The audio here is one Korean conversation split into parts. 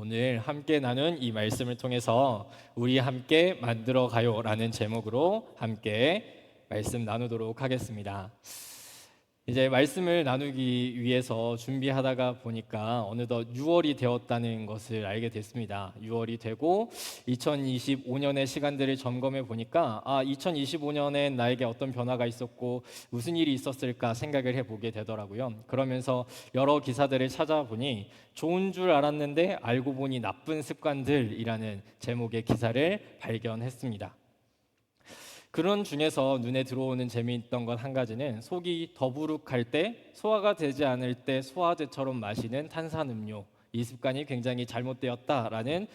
오늘 함께 나눈 이 말씀을 통해서 우리 함께 만들어 가요라는 제목으로 함께 말씀 나누도록 하겠습니다. 이제 말씀을 나누기 위해서 준비하다가 보니까 어느덧 6월이 되었다는 것을 알게 됐습니다. 6월이 되고 2025년의 시간들을 점검해 보니까 2025년엔 나에게 어떤 변화가 있었고 무슨 일이 있었을까 생각을 해보게 되더라고요. 그러면서 여러 기사들을 찾아보니 좋은 줄 알았는데 알고 보니 나쁜 습관들이라는 제목의 기사를 발견했습니다. 그런 중에서 눈에 들어오는 재미있던 것 한 가지는 속이 더부룩할 때, 소화가 되지 않을 때 소화제처럼 마시는 탄산음료, 이 습관이 굉장히 잘못되었다라는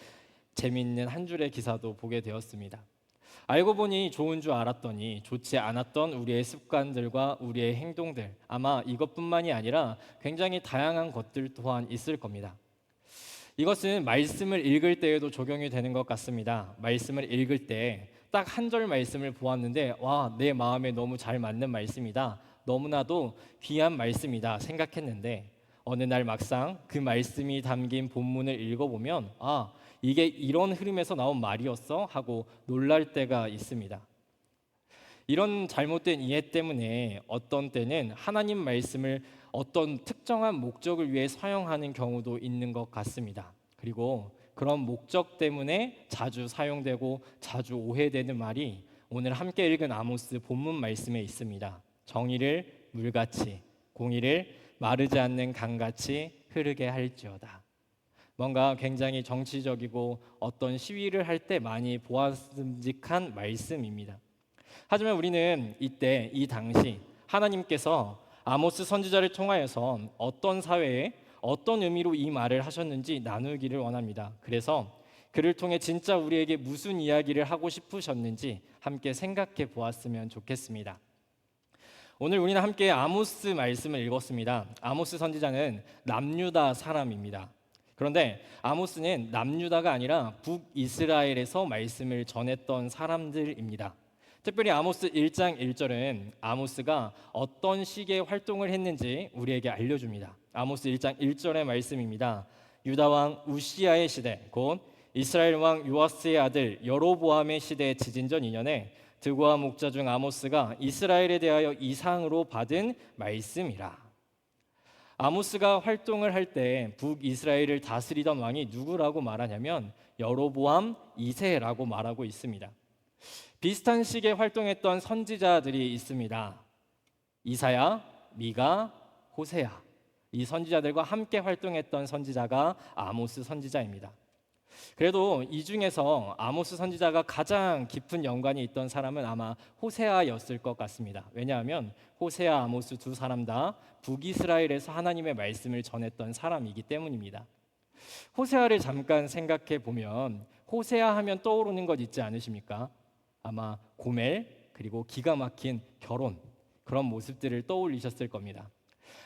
재미있는 한 줄의 기사도 보게 되었습니다. 알고 보니 좋은 줄 알았더니 좋지 않았던 우리의 습관들과 우리의 행동들, 아마 이것뿐만이 아니라 굉장히 다양한 것들 또한 있을 겁니다. 이것은 말씀을 읽을 때에도 적용이 되는 것 같습니다. 말씀을 읽을 때 딱 한 절 말씀을 보았는데 내 마음에 너무 잘 맞는 말씀이다. 너무나도 귀한 말씀이다 생각했는데 어느 날 막상 그 말씀이 담긴 본문을 읽어보면 이게 이런 흐름에서 나온 말이었어? 하고 놀랄 때가 있습니다. 이런 잘못된 이해 때문에 어떤 때는 하나님 말씀을 어떤 특정한 목적을 위해 사용하는 경우도 있는 것 같습니다. 그리고 그런 목적 때문에 자주 사용되고 자주 오해되는 말이 오늘 함께 읽은 아모스 본문 말씀에 있습니다. 정의를 물같이, 공의를 마르지 않는 강같이 흐르게 할지어다. 뭔가 굉장히 정치적이고 어떤 시위를 할 때 많이 보았음직한 말씀입니다. 하지만 우리는 이때 이 당시 하나님께서 아모스 선지자를 통하여서 어떤 사회에 어떤 의미로 이 말을 하셨는지 나누기를 원합니다. 그래서 그를 통해 진짜 우리에게 무슨 이야기를 하고 싶으셨는지 함께 생각해 보았으면 좋겠습니다. 오늘 우리는 함께 아모스 말씀을 읽었습니다. 아모스 선지자는 남유다 사람입니다. 그런데 아모스는 남유다가 아니라 북이스라엘에서 말씀을 전했던 사람들입니다. 특별히 아모스 1장 1절은 아모스가 어떤 식의 활동을 했는지 우리에게 알려줍니다. 아모스 1장 1절의 말씀입니다. 유다 왕 우시아의 시대, 곧 이스라엘 왕 요아스의 아들 여로보암의 시대 지진전 2년에 드고아 목자 중 아모스가 이스라엘에 대하여 이상으로 받은 말씀이라. 아모스가 활동을 할 때 북이스라엘을 다스리던 왕이 누구라고 말하냐면 여로보암 2세라고 말하고 있습니다. 비슷한 시기에 활동했던 선지자들이 있습니다. 이사야, 미가, 호세아. 이 선지자들과 함께 활동했던 선지자가 아모스 선지자입니다. 그래도 이 중에서 아모스 선지자가 가장 깊은 연관이 있던 사람은 아마 호세아였을 것 같습니다. 왜냐하면 호세아, 아모스 두 사람 다 북이스라엘에서 하나님의 말씀을 전했던 사람이기 때문입니다. 호세아를 잠깐 생각해 보면 호세아 하면 떠오르는 것 있지 않으십니까? 아마 고멜 그리고 기가 막힌 결혼, 그런 모습들을 떠올리셨을 겁니다.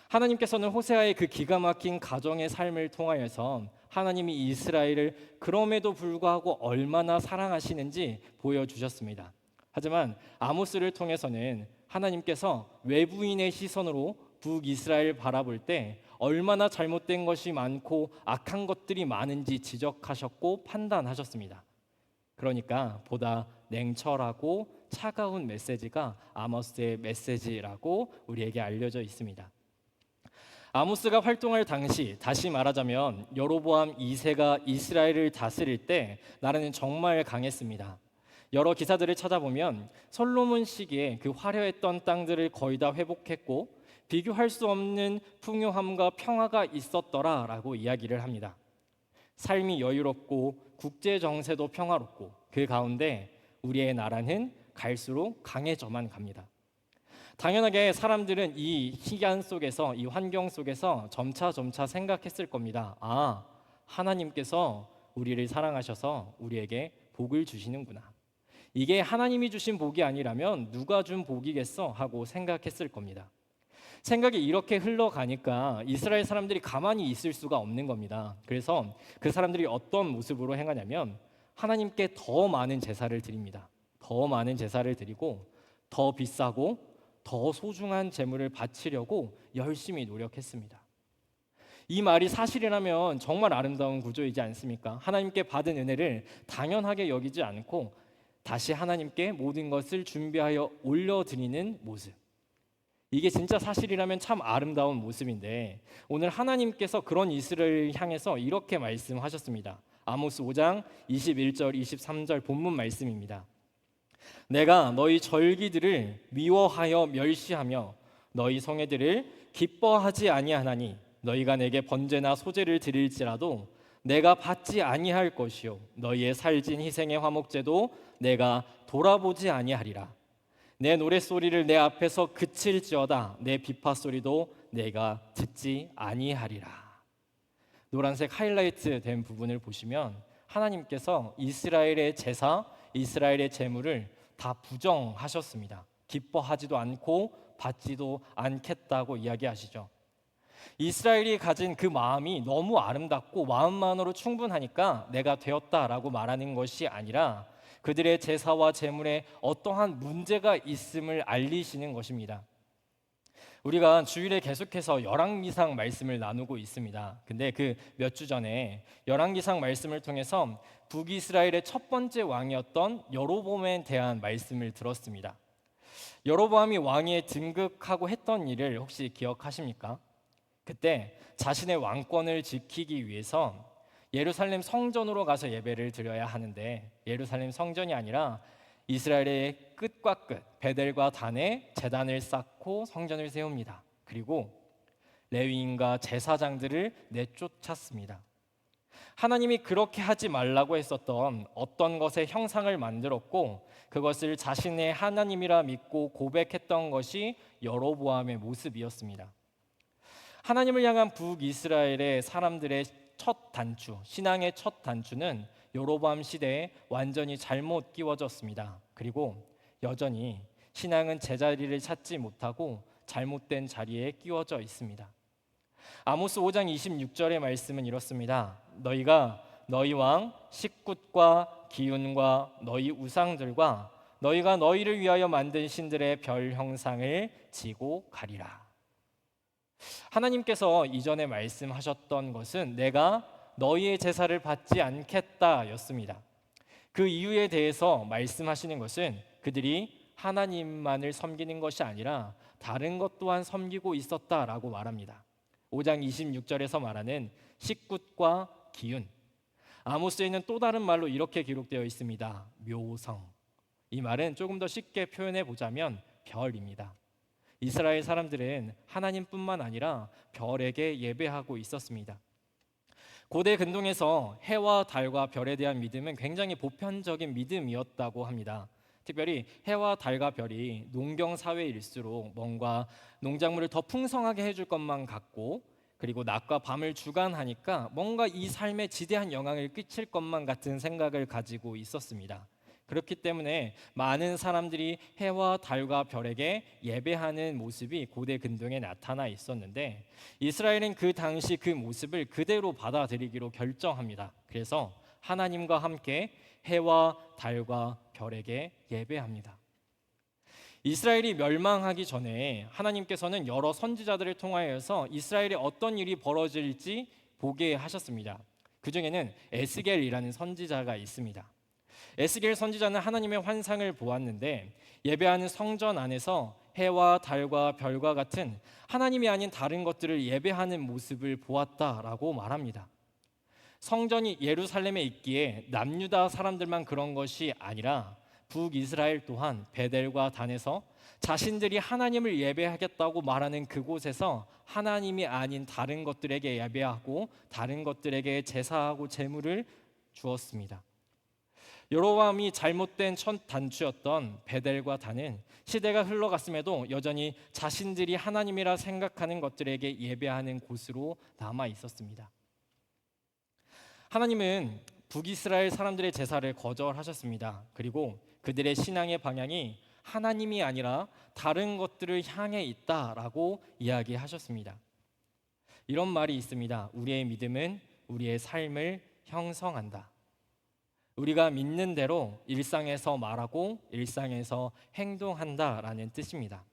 하나님께서는 호세아의 그 기가 막힌 가정의 삶을 통하여서 하나님이 이스라엘을 그럼에도 불구하고 얼마나 사랑하시는지 보여주셨습니다. 하지만 아모스를 통해서는 하나님께서 외부인의 시선으로 북이스라엘 바라볼 때 얼마나 잘못된 것이 많고 악한 것들이 많은지 지적하셨고 판단하셨습니다. 그러니까 보다 냉철하고 차가운 메시지가 아모스의 메시지라고 우리에게 알려져 있습니다. 아모스가 활동할 당시, 다시 말하자면 여로보암 2세가 이스라엘을 다스릴 때 나라는 정말 강했습니다. 여러 기사들을 찾아보면 솔로몬 시기에 그 화려했던 땅들을 거의 다 회복했고 비교할 수 없는 풍요함과 평화가 있었더라라고 이야기를 합니다. 삶이 여유롭고 국제 정세도 평화롭고 그 가운데 우리의 나라는 갈수록 강해져만 갑니다. 당연하게 사람들은 이 시간 속에서, 이 환경 속에서 점차 생각했을 겁니다. 하나님께서 우리를 사랑하셔서 우리에게 복을 주시는구나. 이게 하나님이 주신 복이 아니라면 누가 준 복이겠어? 하고 생각했을 겁니다. 생각이 이렇게 흘러가니까 이스라엘 사람들이 가만히 있을 수가 없는 겁니다. 그래서 그 사람들이 어떤 모습으로 행하냐면 하나님께 더 많은 제사를 드립니다. 더 많은 제사를 드리고 더 비싸고 더 소중한 제물을 바치려고 열심히 노력했습니다. 이 말이 사실이라면 정말 아름다운 구조이지 않습니까? 하나님께 받은 은혜를 당연하게 여기지 않고 다시 하나님께 모든 것을 준비하여 올려드리는 모습. 이게 진짜 사실이라면 참 아름다운 모습인데 오늘 하나님께서 그런 이스라엘을 향해서 이렇게 말씀하셨습니다. 아모스 5장 21절 23절 본문 말씀입니다. 내가 너희 절기들을 미워하여 멸시하며 너희 성회들을 기뻐하지 아니하나니 너희가 내게 번제나 소제를 드릴지라도 내가 받지 아니할 것이요 너희의 살진 희생의 화목제도 내가 돌아보지 아니하리라. 내 노랫소리를 내 앞에서 그칠지어다 내 비파 소리도 내가 듣지 아니하리라. 노란색 하이라이트 된 부분을 보시면 하나님께서 이스라엘의 제사, 이스라엘의 제물을 다 부정하셨습니다. 기뻐하지도 않고 받지도 않겠다고 이야기하시죠. 이스라엘이 가진 그 마음이 너무 아름답고 마음만으로 충분하니까 내가 되었다라고 말하는 것이 아니라 그들의 제사와 제물에 어떠한 문제가 있음을 알리시는 것입니다. 우리가 주일에 계속해서 열왕기상 말씀을 나누고 있습니다. 근데 그 몇 주 전에 열왕기상 말씀을 통해서 북이스라엘의 첫 번째 왕이었던 여로보암에 대한 말씀을 들었습니다. 여로보암이 왕위에 등극하고 했던 일을 혹시 기억하십니까? 그때 자신의 왕권을 지키기 위해서 예루살렘 성전으로 가서 예배를 드려야 하는데 예루살렘 성전이 아니라 이스라엘의 끝과 끝 베델과 단에 제단을 쌓고 성전을 세웁니다. 그리고 레위인과 제사장들을 내쫓았습니다. 하나님이 그렇게 하지 말라고 했었던 어떤 것의 형상을 만들었고 그것을 자신의 하나님이라 믿고 고백했던 것이 여로보암의 모습이었습니다. 하나님을 향한 북이스라엘의 사람들의 첫 단추, 신앙의 첫 단추는 여로보암 시대에 완전히 잘못 끼워졌습니다. 그리고 여전히 신앙은 제자리를 찾지 못하고 잘못된 자리에 끼워져 있습니다. 아모스 5장 26절의 말씀은 이렇습니다. 너희가 너희 왕 식굿과 기운과 너희 우상들과 너희가 너희를 위하여 만든 신들의 별 형상을 지고 가리라. 하나님께서 이전에 말씀하셨던 것은 내가 너희의 제사를 받지 않겠다였습니다. 그 이유에 대해서 말씀하시는 것은 그들이 하나님만을 섬기는 것이 아니라 다른 것 또한 섬기고 있었다라고 말합니다. 5장 26절에서 말하는 식굿과 기운, 아모스에는 또 다른 말로 이렇게 기록되어 있습니다. 묘성. 이 말은 조금 더 쉽게 표현해 보자면 별입니다. 이스라엘 사람들은 하나님뿐만 아니라 별에게 예배하고 있었습니다. 고대 근동에서 해와 달과 별에 대한 믿음은 굉장히 보편적인 믿음이었다고 합니다. 특별히 해와 달과 별이 농경 사회일수록 뭔가 농작물을 더 풍성하게 해줄 것만 같고 그리고 낮과 밤을 주관하니까 뭔가 이 삶에 지대한 영향을 끼칠 것만 같은 생각을 가지고 있었습니다. 그렇기 때문에 많은 사람들이 해와 달과 별에게 예배하는 모습이 고대 근동에 나타나 있었는데 이스라엘은 그 당시 그 모습을 그대로 받아들이기로 결정합니다. 그래서 하나님과 함께 해와 달과 별에게 예배합니다. 이스라엘이 멸망하기 전에 하나님께서는 여러 선지자들을 통하여서 이스라엘에 어떤 일이 벌어질지 보게 하셨습니다. 그 중에는 에스겔이라는 선지자가 있습니다. 에스겔 선지자는 하나님의 환상을 보았는데 예배하는 성전 안에서 해와 달과 별과 같은 하나님이 아닌 다른 것들을 예배하는 모습을 보았다라고 말합니다. 성전이 예루살렘에 있기에 남유다 사람들만 그런 것이 아니라 북이스라엘 또한 베델과 단에서 자신들이 하나님을 예배하겠다고 말하는 그곳에서 하나님이 아닌 다른 것들에게 예배하고 다른 것들에게 제사하고 제물을 주었습니다. 여로보암이 잘못된 첫 단추였던 베델과 단은 시대가 흘러갔음에도 여전히 자신들이 하나님이라 생각하는 것들에게 예배하는 곳으로 남아 있었습니다. 하나님은 북이스라엘 사람들의 제사를 거절하셨습니다. 그리고 그들의 신앙의 방향이 하나님이 아니라 다른 것들을 향해 있다라고 이야기하셨습니다. 이런 말이 있습니다. 우리의 믿음은 우리의 삶을 형성한다. 우리가 믿는 대로 일상에서 말하고 일상에서 행동한다라는 뜻입니다.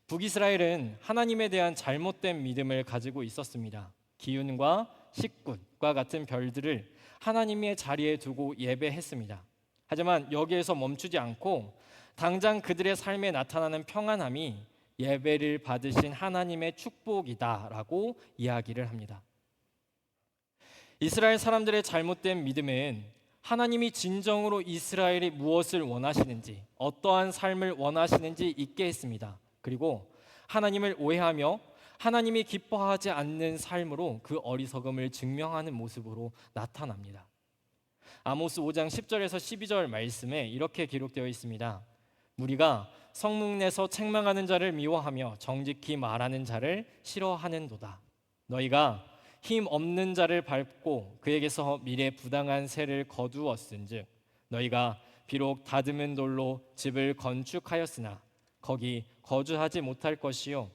북이스라엘은 하나님에 대한 잘못된 믿음을 가지고 있었습니다. 기운과 식굿과 같은 별들을 하나님의 자리에 두고 예배했습니다. 하지만 여기에서 멈추지 않고 당장 그들의 삶에 나타나는 평안함이 예배를 받으신 하나님의 축복이다라고 이야기를 합니다. 이스라엘 사람들의 잘못된 믿음은 하나님이 진정으로 이스라엘이 무엇을 원하시는지, 어떠한 삶을 원하시는지 잊게 했습니다. 그리고 하나님을 오해하며 하나님이 기뻐하지 않는 삶으로 그 어리석음을 증명하는 모습으로 나타납니다. 아모스 5장 10절에서 12절 말씀에 이렇게 기록되어 있습니다. 무리가 성문에서 책망하는 자를 미워하며 정직히 말하는 자를 싫어하는도다. 너희가 힘 없는 자를 밟고 그에게서 미래 부당한 세를 거두었은즉 너희가 비록 다듬은 돌로 집을 건축하였으나 거기 거주하지 못할 것이요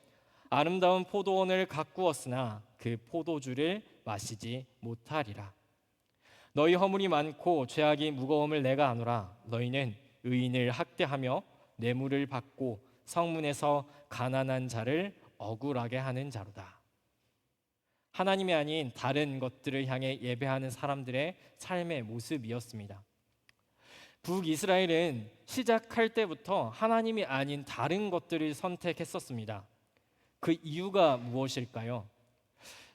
아름다운 포도원을 가꾸었으나 그 포도주를 마시지 못하리라. 너희 허물이 많고 죄악이 무거움을 내가 아노라. 너희는 의인을 학대하며 뇌물을 받고 성문에서 가난한 자를 억울하게 하는 자로다. 하나님이 아닌 다른 것들을 향해 예배하는 사람들의 삶의 모습이었습니다. 북이스라엘은 시작할 때부터 하나님이 아닌 다른 것들을 선택했었습니다. 그 이유가 무엇일까요?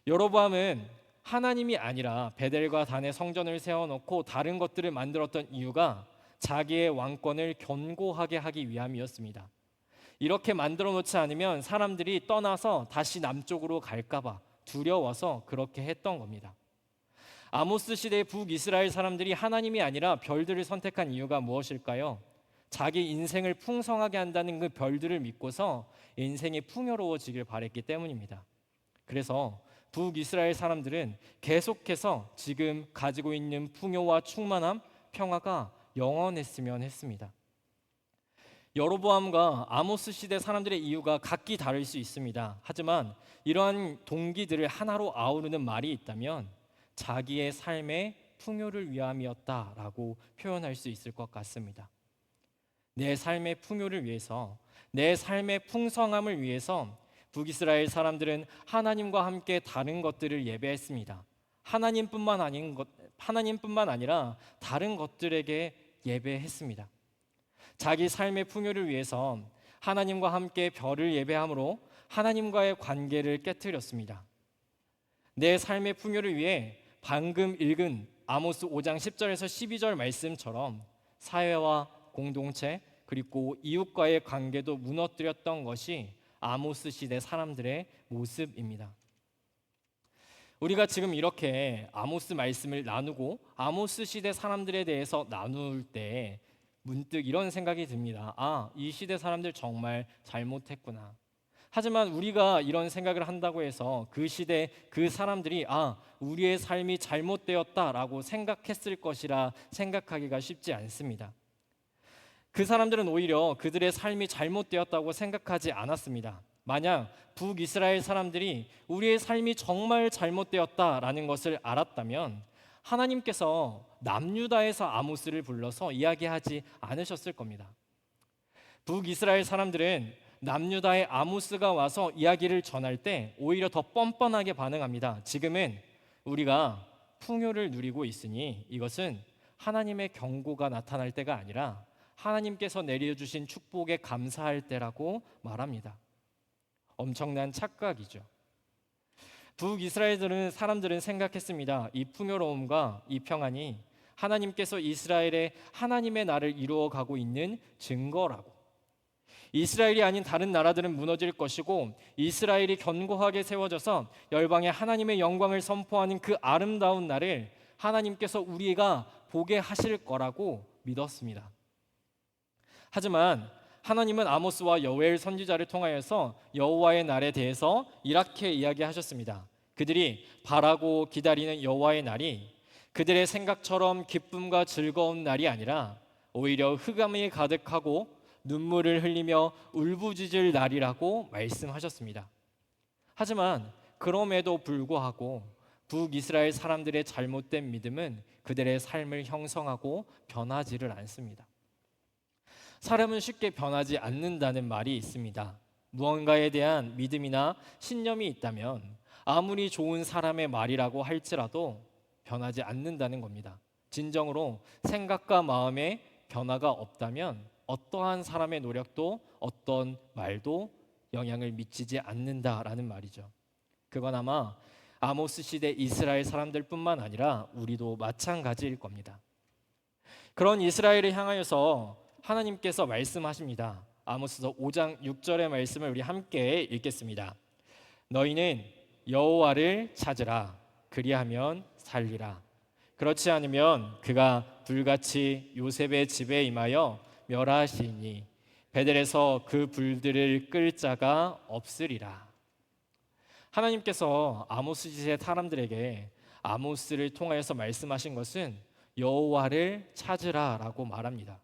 여로보암은 하나님이 아니라 베델과 단의 성전을 세워놓고 다른 것들을 만들었던 이유가 자기의 왕권을 견고하게 하기 위함이었습니다. 이렇게 만들어 놓지 않으면 사람들이 떠나서 다시 남쪽으로 갈까봐 두려워서 그렇게 했던 겁니다. 아모스 시대 북이스라엘 사람들이 하나님이 아니라 별들을 선택한 이유가 무엇일까요? 자기 인생을 풍성하게 한다는 그 별들을 믿고서 인생이 풍요로워지길 바랬기 때문입니다. 그래서 북이스라엘 사람들은 계속해서 지금 가지고 있는 풍요와 충만함, 평화가 영원했으면 했습니다. 여로보암과 아모스 시대 사람들의 이유가 각기 다를 수 있습니다. 하지만 이러한 동기들을 하나로 아우르는 말이 있다면 자기의 삶의 풍요를 위함이었다라고 표현할 수 있을 것 같습니다. 내 삶의 풍요를 위해서, 내 삶의 풍성함을 위해서 북이스라엘 사람들은 하나님과 함께 다른 것들을 예배했습니다. 하나님뿐만 아니라 다른 것들에게 예배했습니다. 자기 삶의 풍요를 위해서 하나님과 함께 별을 예배함으로 하나님과의 관계를 깨뜨렸습니다. 내 삶의 풍요를 위해 방금 읽은 아모스 5장 10절에서 12절 말씀처럼 사회와 공동체 그리고 이웃과의 관계도 무너뜨렸던 것이 아모스 시대 사람들의 모습입니다. 우리가 지금 이렇게 아모스 말씀을 나누고 아모스 시대 사람들에 대해서 나눌 때 문득 이런 생각이 듭니다. 이 시대 사람들 정말 잘못했구나. 하지만 우리가 이런 생각을 한다고 해서 그 시대 그 사람들이 우리의 삶이 잘못되었다라고 생각했을 것이라 생각하기가 쉽지 않습니다. 그 사람들은 오히려 그들의 삶이 잘못되었다고 생각하지 않았습니다. 만약 북이스라엘 사람들이 우리의 삶이 정말 잘못되었다라는 것을 알았다면 하나님께서 남유다에서 아모스를 불러서 이야기하지 않으셨을 겁니다. 북이스라엘 사람들은 남유다의 아모스가 와서 이야기를 전할 때 오히려 더 뻔뻔하게 반응합니다. 지금은 우리가 풍요를 누리고 있으니 이것은 하나님의 경고가 나타날 때가 아니라 하나님께서 내려주신 축복에 감사할 때라고 말합니다. 엄청난 착각이죠. 북이스라엘 사람들은 생각했습니다. 이 풍요로움과 이 평안이 하나님께서 이스라엘의 하나님의 나라를 이루어가고 있는 증거라고. 이스라엘이 아닌 다른 나라들은 무너질 것이고 이스라엘이 견고하게 세워져서 열방에 하나님의 영광을 선포하는 그 아름다운 날을 하나님께서 우리가 보게 하실 거라고 믿었습니다. 하지만 하나님은 아모스와 여호엘 선지자를 통하여서 여호와의 날에 대해서 이렇게 이야기하셨습니다. 그들이 바라고 기다리는 여호와의 날이 그들의 생각처럼 기쁨과 즐거운 날이 아니라 오히려 흑암이 가득하고 눈물을 흘리며 울부짖을 날이라고 말씀하셨습니다. 하지만 그럼에도 불구하고 북이스라엘 사람들의 잘못된 믿음은 그들의 삶을 형성하고 변하지를 않습니다. 사람은 쉽게 변하지 않는다는 말이 있습니다. 무언가에 대한 믿음이나 신념이 있다면 아무리 좋은 사람의 말이라고 할지라도 변하지 않는다는 겁니다. 진정으로 생각과 마음에 변화가 없다면 어떠한 사람의 노력도 어떤 말도 영향을 미치지 않는다라는 말이죠. 그건 아마 아모스 시대 이스라엘 사람들뿐만 아니라 우리도 마찬가지일 겁니다. 그런 이스라엘을 향하여서 하나님께서 말씀하십니다. 아모스서 5장 6절의 말씀을 우리 함께 읽겠습니다. 너희는 여호와를 찾으라. 그리하면 살리라. 그렇지 않으면 그가 불같이 요셉의 집에 임하여 멸하시니 베델에서 그 불들을 끌 자가 없으리라. 하나님께서 아모스 시대 사람들에게 아모스를 통하여서 말씀하신 것은 여호와를 찾으라라고 말합니다.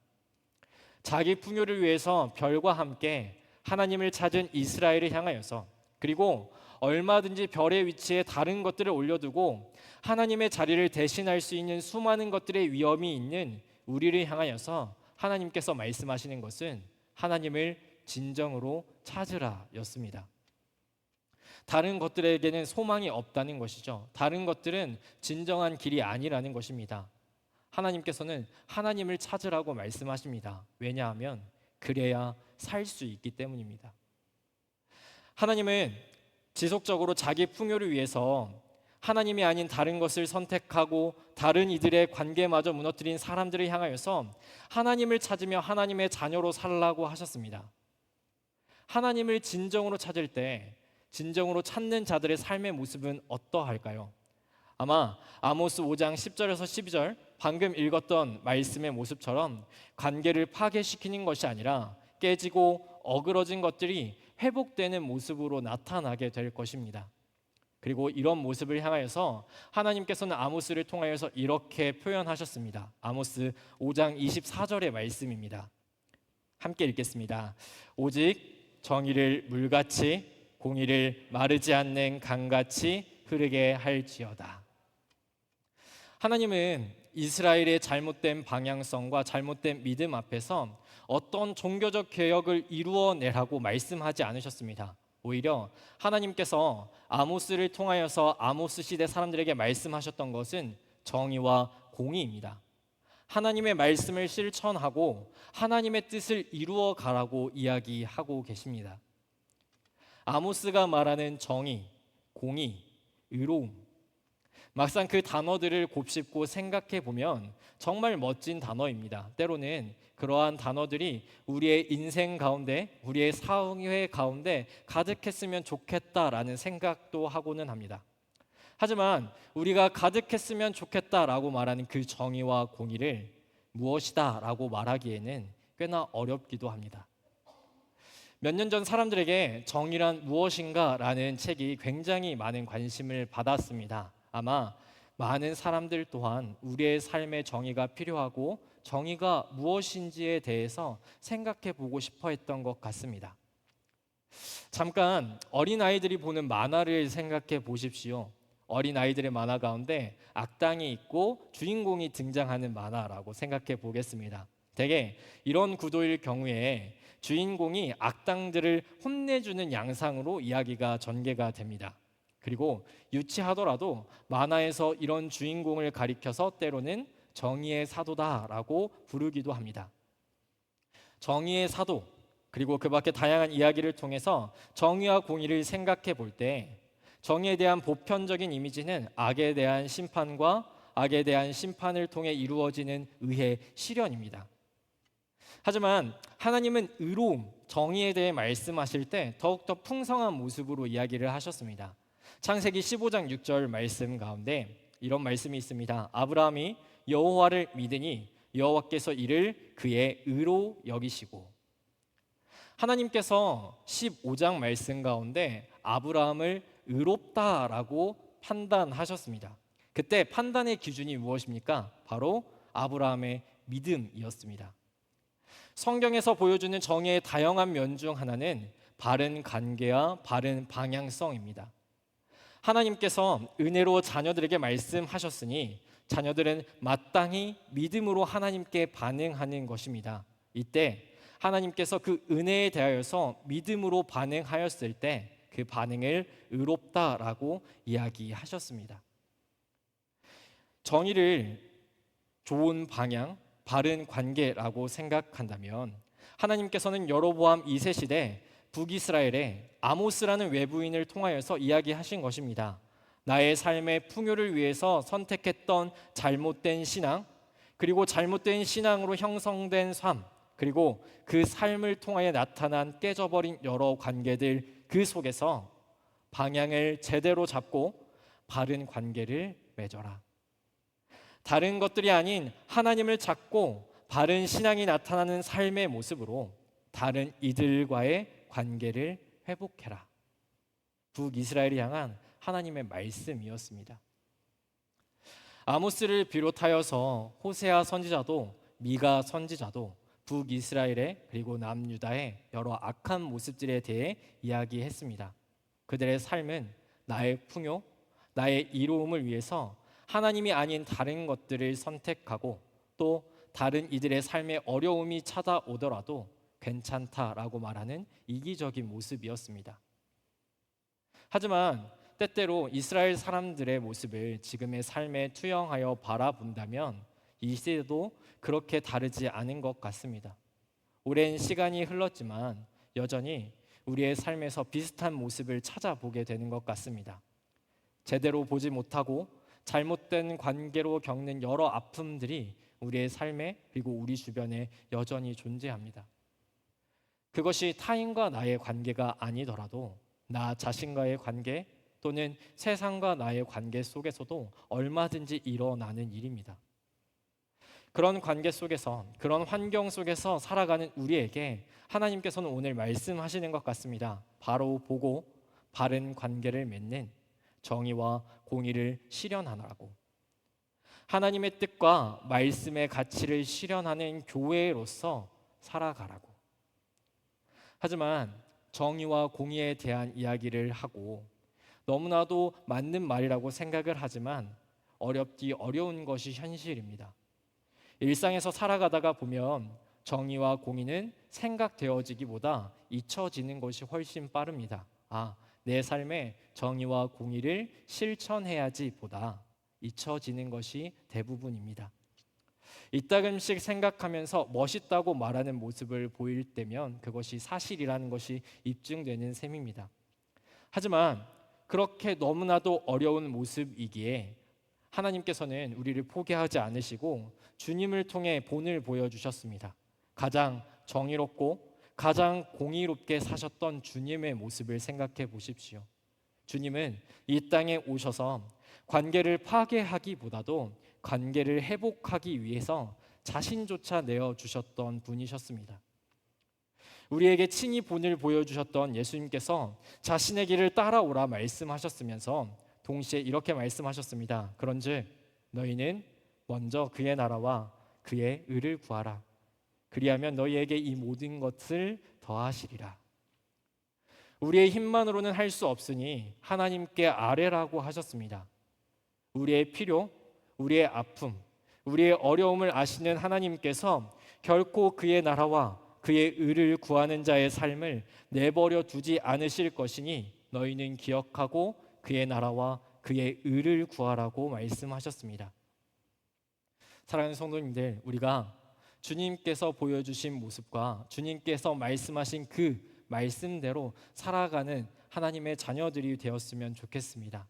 자기 풍요를 위해서 별과 함께 하나님을 찾은 이스라엘을 향하여서, 그리고 얼마든지 별의 위치에 다른 것들을 올려두고 하나님의 자리를 대신할 수 있는 수많은 것들의 위험이 있는 우리를 향하여서 하나님께서 말씀하시는 것은 하나님을 진정으로 찾으라였습니다. 다른 것들에게는 소망이 없다는 것이죠. 다른 것들은 진정한 길이 아니라는 것입니다. 하나님께서는 하나님을 찾으라고 말씀하십니다. 왜냐하면 그래야 살 수 있기 때문입니다. 하나님은 지속적으로 자기 풍요를 위해서 하나님이 아닌 다른 것을 선택하고 다른 이들의 관계마저 무너뜨린 사람들을 향하여서 하나님을 찾으며 하나님의 자녀로 살라고 하셨습니다. 하나님을 진정으로 찾을 때 진정으로 찾는 자들의 삶의 모습은 어떠할까요? 아마 아모스 5장 10절에서 12절 방금 읽었던 말씀의 모습처럼 관계를 파괴시키는 것이 아니라 깨지고 어그러진 것들이 회복되는 모습으로 나타나게 될 것입니다. 그리고 이런 모습을 향하여서 하나님께서는 아모스를 통하여서 이렇게 표현하셨습니다. 아모스 5장 24절의 말씀입니다. 함께 읽겠습니다. 오직 정의를 물같이 공의를 마르지 않는 강같이 흐르게 할지어다. 하나님은 이스라엘의 잘못된 방향성과 잘못된 믿음 앞에서 어떤 종교적 개혁을 이루어내라고 말씀하지 않으셨습니다. 오히려 하나님께서 아모스를 통하여서 아모스 시대 사람들에게 말씀하셨던 것은 정의와 공의입니다. 하나님의 말씀을 실천하고 하나님의 뜻을 이루어 가라고 이야기하고 계십니다. 아모스가 말하는 정의, 공의, 의로움, 막상 그 단어들을 곱씹고 생각해 보면 정말 멋진 단어입니다. 때로는 그러한 단어들이 우리의 인생 가운데, 우리의 사회 가운데 가득했으면 좋겠다라는 생각도 하고는 합니다. 하지만 우리가 가득했으면 좋겠다라고 말하는 그 정의와 공의를 무엇이다라고 말하기에는 꽤나 어렵기도 합니다. 몇 년 전 사람들에게 정의란 무엇인가라는 책이 굉장히 많은 관심을 받았습니다. 아마 많은 사람들 또한 우리의 삶에 정의가 필요하고 정의가 무엇인지에 대해서 생각해 보고 싶어 했던 것 같습니다. 잠깐 어린아이들이 보는 만화를 생각해 보십시오. 어린아이들의 만화 가운데 악당이 있고 주인공이 등장하는 만화라고 생각해 보겠습니다. 대개 이런 구도일 경우에 주인공이 악당들을 혼내주는 양상으로 이야기가 전개가 됩니다. 그리고 유치하더라도 만화에서 이런 주인공을 가리켜서 때로는 정의의 사도다라고 부르기도 합니다. 정의의 사도, 그리고 그 밖에 다양한 이야기를 통해서 정의와 공의를 생각해 볼 때 정의에 대한 보편적인 이미지는 악에 대한 심판과 악에 대한 심판을 통해 이루어지는 의의 실현입니다. 하지만 하나님은 의로움, 정의에 대해 말씀하실 때 더욱더 풍성한 모습으로 이야기를 하셨습니다. 창세기 15장 6절 말씀 가운데 이런 말씀이 있습니다. 아브라함이 여호와를 믿으니 여호와께서 이를 그의 의로 여기시고. 하나님께서 15장 말씀 가운데 아브라함을 의롭다라고 판단하셨습니다. 그때 판단의 기준이 무엇입니까? 바로 아브라함의 믿음이었습니다. 성경에서 보여주는 정의의 다양한 면 중 하나는 바른 관계와 바른 방향성입니다. 하나님께서 은혜로 자녀들에게 말씀하셨으니 자녀들은 마땅히 믿음으로 하나님께 반응하는 것입니다. 이때 하나님께서 그 은혜에 대하여서 믿음으로 반응하였을 때 그 반응을 의롭다라고 이야기하셨습니다. 정의를 좋은 방향, 바른 관계라고 생각한다면 하나님께서는 여로보암 2세 시대 북이스라엘에 아모스라는 외부인을 통하여서 이야기하신 것입니다. 나의 삶의 풍요를 위해서 선택했던 잘못된 신앙, 그리고 잘못된 신앙으로 형성된 삶, 그리고 그 삶을 통하여 나타난 깨져버린 여러 관계들, 그 속에서 방향을 제대로 잡고 바른 관계를 맺어라. 다른 것들이 아닌 하나님을 찾고 바른 신앙이 나타나는 삶의 모습으로 다른 이들과의 관계를 회복해라. 북이스라엘을 향한 하나님의 말씀이었습니다. 아모스를 비롯하여서 호세아 선지자도 미가 선지자도 북이스라엘의 그리고 남유다의 여러 악한 모습들에 대해 이야기했습니다. 그들의 삶은 나의 풍요, 나의 이로움을 위해서 하나님이 아닌 다른 것들을 선택하고 또 다른 이들의 삶에 어려움이 찾아오더라도 괜찮다라고 말하는 이기적인 모습이었습니다. 하지만 때때로 이스라엘 사람들의 모습을 지금의 삶에 투영하여 바라본다면 이 시대도 그렇게 다르지 않은 것 같습니다. 오랜 시간이 흘렀지만 여전히 우리의 삶에서 비슷한 모습을 찾아보게 되는 것 같습니다. 제대로 보지 못하고 잘못된 관계로 겪는 여러 아픔들이 우리의 삶에 그리고 우리 주변에 여전히 존재합니다. 그것이 타인과 나의 관계가 아니더라도 나 자신과의 관계 또는 세상과 나의 관계 속에서도 얼마든지 일어나는 일입니다. 그런 관계 속에서, 그런 환경 속에서 살아가는 우리에게 하나님께서는 오늘 말씀하시는 것 같습니다. 바로 보고 바른 관계를 맺는 정의와 공의를 실현하라고. 하나님의 뜻과 말씀의 가치를 실현하는 교회로서 살아가라고. 하지만 정의와 공의에 대한 이야기를 하고 너무나도 맞는 말이라고 생각을 하지만 어렵디 어려운 것이 현실입니다. 일상에서 살아가다가 보면 정의와 공의는 생각되어지기보다 잊혀지는 것이 훨씬 빠릅니다. 내 삶에 정의와 공의를 실천해야지 보다 잊혀지는 것이 대부분입니다. 이따금씩 생각하면서 멋있다고 말하는 모습을 보일 때면 그것이 사실이라는 것이 입증되는 셈입니다. 하지만 그렇게 너무나도 어려운 모습이기에 하나님께서는 우리를 포기하지 않으시고 주님을 통해 본을 보여주셨습니다. 가장 정의롭고 가장 공의롭게 사셨던 주님의 모습을 생각해 보십시오. 주님은 이 땅에 오셔서 관계를 파괴하기보다도 관계를 회복하기 위해서 자신조차 내어주셨던 분이셨습니다. 우리에게 친히 본을 보여주셨던 예수님께서 자신의 길을 따라오라 말씀하셨으면서 동시에 이렇게 말씀하셨습니다. 그런즉 너희는 먼저 그의 나라와 그의 의를 구하라. 그리하면 너희에게 이 모든 것을 더하시리라. 우리의 힘만으로는 할 수 없으니 하나님께 아뢰라고 하셨습니다. 우리의 필요, 우리의 아픔, 우리의 어려움을 아시는 하나님께서 결코 그의 나라와 그의 의를 구하는 자의 삶을 내버려 두지 않으실 것이니 너희는 기억하고 그의 나라와 그의 의를 구하라고 말씀하셨습니다. 사랑하는 성도님들, 우리가 주님께서 보여주신 모습과 주님께서 말씀하신 그 말씀대로 살아가는 하나님의 자녀들이 되었으면 좋겠습니다.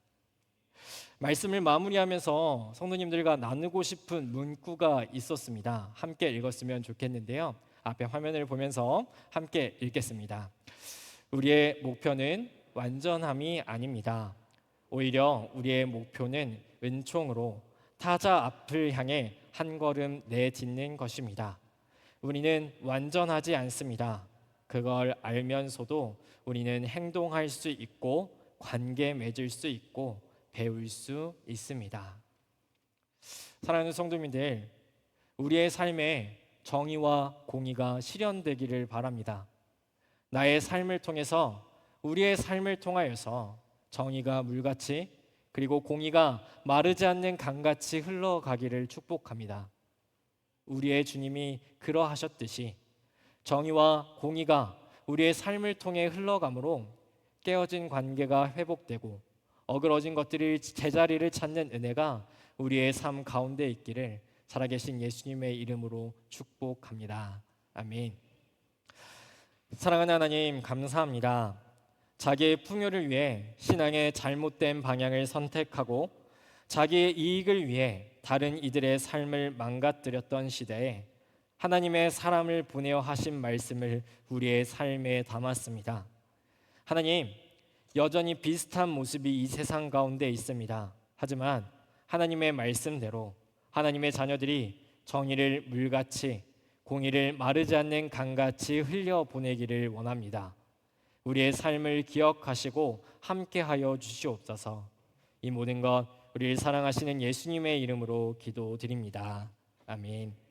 말씀을 마무리하면서 성도님들과 나누고 싶은 문구가 있었습니다. 함께 읽었으면 좋겠는데요. 앞에 화면을 보면서 함께 읽겠습니다. 우리의 목표는 완전함이 아닙니다. 오히려 우리의 목표는 은총으로 타자 앞을 향해 한 걸음 내딛는 것입니다. 우리는 완전하지 않습니다. 그걸 알면서도 우리는 행동할 수 있고 관계 맺을 수 있고 배울 수 있습니다. 사랑하는 성도님들, 우리의 삶에 정의와 공의가 실현되기를 바랍니다. 나의 삶을 통해서 우리의 삶을 통하여서 정의가 물같이 그리고 공의가 마르지 않는 강같이 흘러가기를 축복합니다. 우리의 주님이 그러하셨듯이 정의와 공의가 우리의 삶을 통해 흘러가므로 깨어진 관계가 회복되고 어그러진 것들이 제자리를 찾는 은혜가 우리의 삶 가운데 있기를 살아계신 예수님의 이름으로 축복합니다. 아멘. 사랑하는 하나님, 감사합니다. 자기의 풍요를 위해 신앙의 잘못된 방향을 선택하고 자기의 이익을 위해 다른 이들의 삶을 망가뜨렸던 시대에 하나님의 사람을 보내어 하신 말씀을 우리의 삶에 담았습니다. 하나님, 여전히 비슷한 모습이 이 세상 가운데 있습니다. 하지만 하나님의 말씀대로 하나님의 자녀들이 정의를 물같이, 공의를 마르지 않는 강같이 흘려보내기를 원합니다. 우리의 삶을 기억하시고 함께하여 주시옵소서. 이 모든 것 우리를 사랑하시는 예수님의 이름으로 기도드립니다. 아멘.